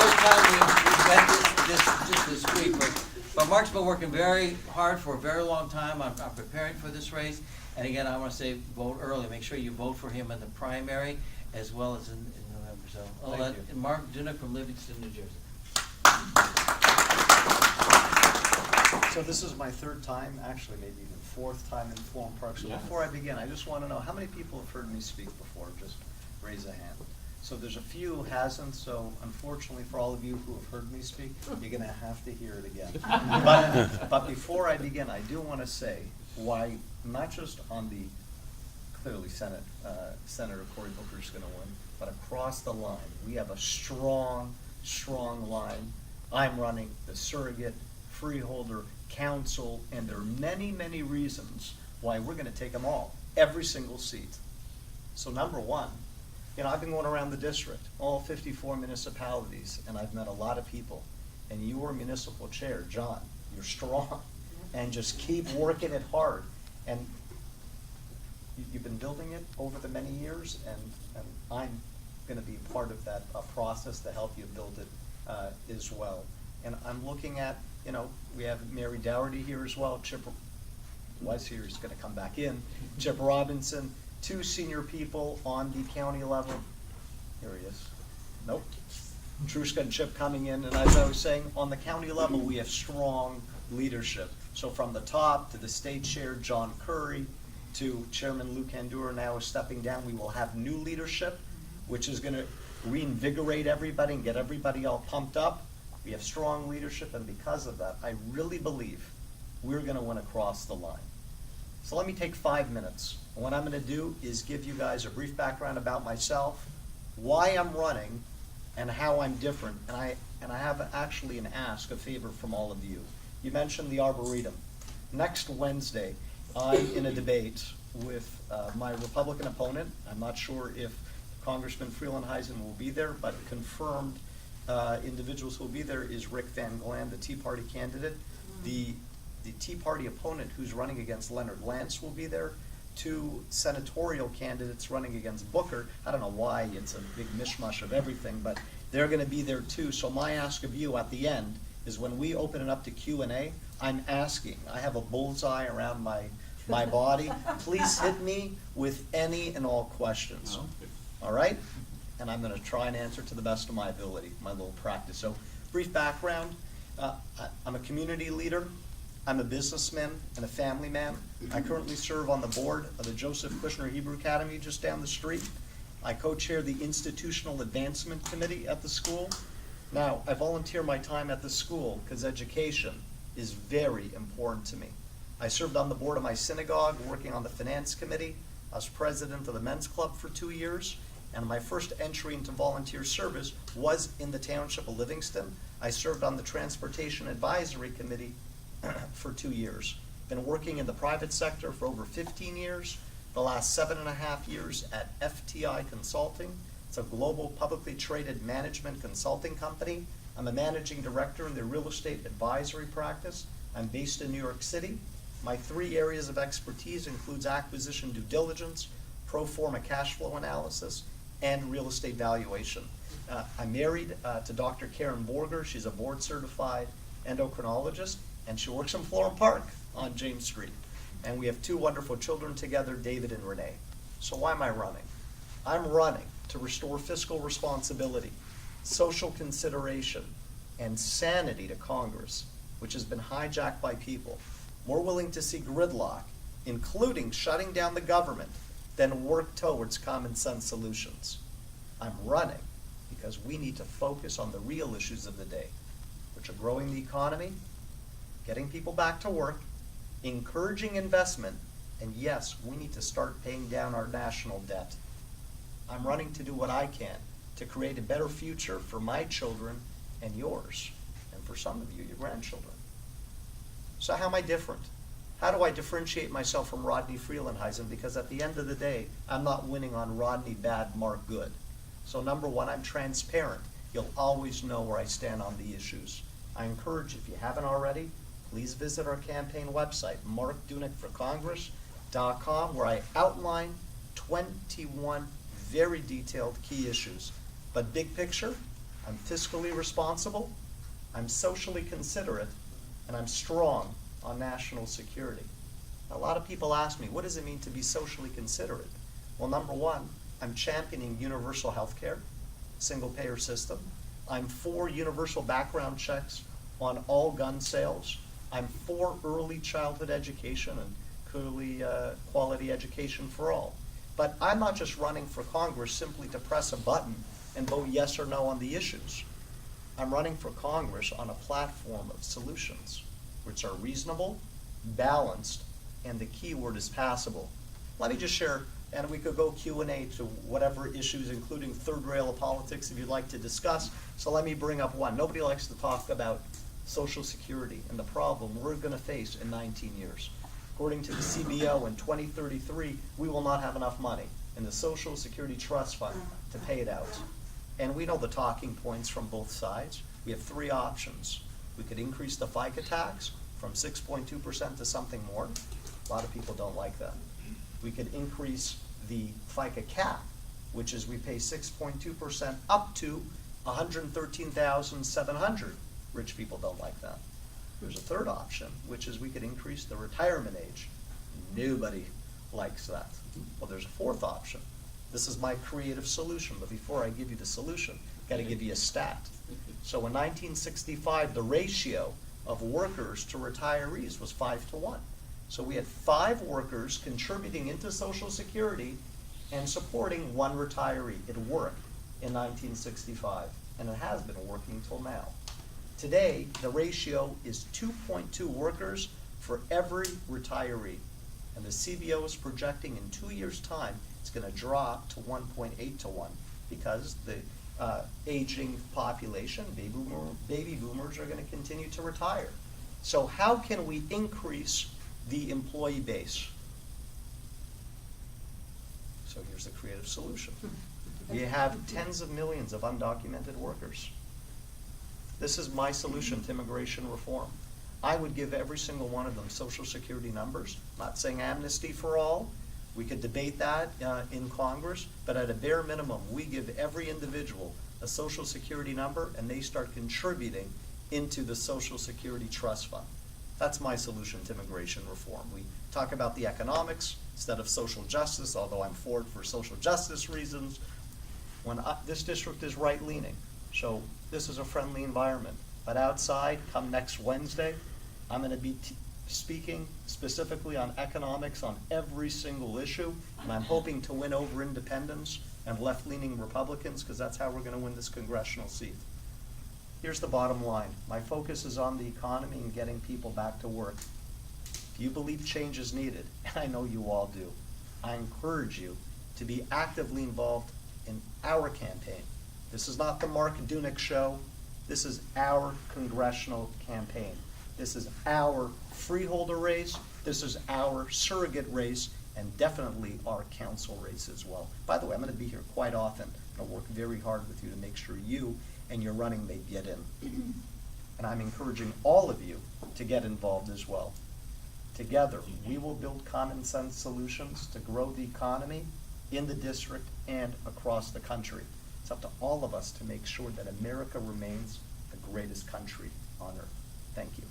first time we've met just this week, but Mark's been working very hard for a very long time. I'm preparing for this race. And again, I want to say vote early. Make sure you vote for him in the primary as well as in November. So I'll let Mark Dunec from Livingston, New Jersey. So this is my third time, actually maybe even fourth time in Florham Park. So Yes. before I begin, I just want to know how many people have heard me speak before? Just raise a hand. So there's a few who hasn't, so unfortunately for all of you who have heard me speak, you're going to have to hear it again. But before I begin, I do want to say why, not just on the, clearly Senator Cory Booker's going to win, but across the line. We have a strong line. I'm running, the surrogate, freeholder, council, and there are many, many reasons why we're going to take them all, every single seat. So number one, I've been going around the district, all 54 municipalities, and I've met a lot of people. And your municipal chair, John, you're strong, and just keep working it hard. And you've been building it over the many years, and I'm going to be part of that process to help you build it as well. And I'm looking at, we have Mary Dougherty here as well. Chip was here, he's going to come back in. Chip Robinson, two senior people on the county level. Here he is. Nope. Truska and Chip coming in, and as I was saying, on the county level, we have strong leadership. So from the top to the state chair, John Curry, to Chairman Lou Kandura now is stepping down, we will have new leadership, which is going to reinvigorate everybody and get everybody all pumped up. We have strong leadership, and because of that, I really believe we're going to win across the line. So let me take 5 minutes. And what I'm going to do is give you guys a brief background about myself, why I'm running, and how I'm different. And I have actually an ask, a favor from all of you. You mentioned the Arboretum. Next Wednesday, I'm in a debate with my Republican opponent. I'm not sure if Congressman Freelandheisen will be there, but confirmed individuals who will be there is Rick Van Glam, the Tea Party candidate. The Tea Party opponent who's running against Leonard Lance will be there. Two senatorial candidates running against Booker. I don't know why, it's a big mishmash of everything, but they're going to be there too. So my ask of you at the end is when we open it up to Q&A, I'm asking, I have a bullseye around my body. Please hit me with any and all questions. All right? And I'm going to try and answer to the best of my ability, my little practice. So brief background, I'm a community leader. I'm a businessman and a family man. I currently serve on the board of the Joseph Kushner Hebrew Academy just down the street. I co-chair the Institutional Advancement Committee at the school. Now, I volunteer my time at the school because education is very important to me. I served on the board of my synagogue, working on the finance committee. I was president of the men's club for 2 years, and my first entry into volunteer service was in the township of Livingston. I served on the transportation advisory committee for 2 years. Been working in the private sector for over 15 years, the last 7.5 years at FTI Consulting. It's a global publicly traded management consulting company. I'm a managing director in their real estate advisory practice. I'm based in New York City. My 3 areas of expertise includes acquisition due diligence, pro forma cash flow analysis, and real estate valuation. I'm married to Dr. Karen Borger. She's a board certified endocrinologist, and she works in Florham Park on James Street. And we have 2 wonderful children together, David and Renee. So why am I running? I'm running to restore fiscal responsibility, social consideration, and sanity to Congress, which has been hijacked by people more willing to see gridlock, including shutting down the government, than work towards common sense solutions. I'm running because we need to focus on the real issues of the day, which are growing the economy, getting people back to work, encouraging investment, and yes, we need to start paying down our national debt. I'm running to do what I can to create a better future for my children and yours, and for some of you, your grandchildren. So how am I different? How do I differentiate myself from Rodney Freelandheisen? Because at the end of the day, I'm not winning on Rodney bad, Mark good. So number one, I'm transparent. You'll always know where I stand on the issues. I encourage, if you haven't already, please visit our campaign website, markdunecforcongress.com, where I outline 21 very detailed key issues. But big picture, I'm fiscally responsible, I'm socially considerate, and I'm strong on national security. A lot of people ask me, what does it mean to be socially considerate? Well, number one, I'm championing universal health care, single-payer system. I'm for universal background checks on all gun sales. I'm for early childhood education and clearly quality education for all. But I'm not just running for Congress simply to press a button and vote yes or no on the issues. I'm running for Congress on a platform of solutions, which are reasonable, balanced, and the key word is passable. Let me just share, and we could go Q&A to whatever issues, including third rail of politics, if you'd like to discuss. So let me bring up one. Nobody likes to talk about Social Security and the problem we're going to face in 19 years. According to the CBO, in 2033, we will not have enough money in the Social Security Trust Fund to pay it out. And we know the talking points from both sides. We have three options. We could increase the FICA tax from 6.2% to something more. A lot of people don't like that. We could increase the FICA cap, which is we pay 6.2% up to $113,700. Rich people don't like that. There's a third option, which is we could increase the retirement age. Nobody likes that. Well, there's a fourth option. This is my creative solution, but before I give you the solution, I've got to give you a stat. So in 1965, the ratio of workers to retirees was 5-to-1. So we had 5 workers contributing into Social Security and supporting 1 retiree. It worked in 1965, and it has been working till now. Today, the ratio is 2.2 workers for every retiree. And the CBO is projecting in 2 years' time, it's going to drop to 1.8-to-1 because the aging population, baby boomers are going to continue to retire. So how can we increase the employee base? So here's the creative solution. We have tens of millions of undocumented workers. This is my solution to immigration reform. I would give every single one of them Social Security numbers. I'm not saying amnesty for all. We could debate that in Congress, but at a bare minimum, we give every individual a Social Security number and they start contributing into the Social Security Trust Fund. That's my solution to immigration reform. We talk about the economics instead of social justice, although I'm for it for social justice reasons. This district is right-leaning, so this is a friendly environment. But outside, come next Wednesday, I'm going to be speaking specifically on economics on every single issue, and I'm hoping to win over independents and left-leaning Republicans because that's how we're going to win this congressional seat. Here's the bottom line. My focus is on the economy and getting people back to work. If you believe change is needed, and I know you all do, I encourage you to be actively involved in our campaign. This is not the Mark Dunec show. This is our congressional campaign. This is our freeholder race. This is our surrogate race, and definitely our council race as well. By the way, I'm going to be here quite often. I'm going to work very hard with you to make sure you and your running mate get in. And I'm encouraging all of you to get involved as well. Together, we will build common sense solutions to grow the economy in the district and across the country. It's up to all of us to make sure that America remains the greatest country on earth. Thank you.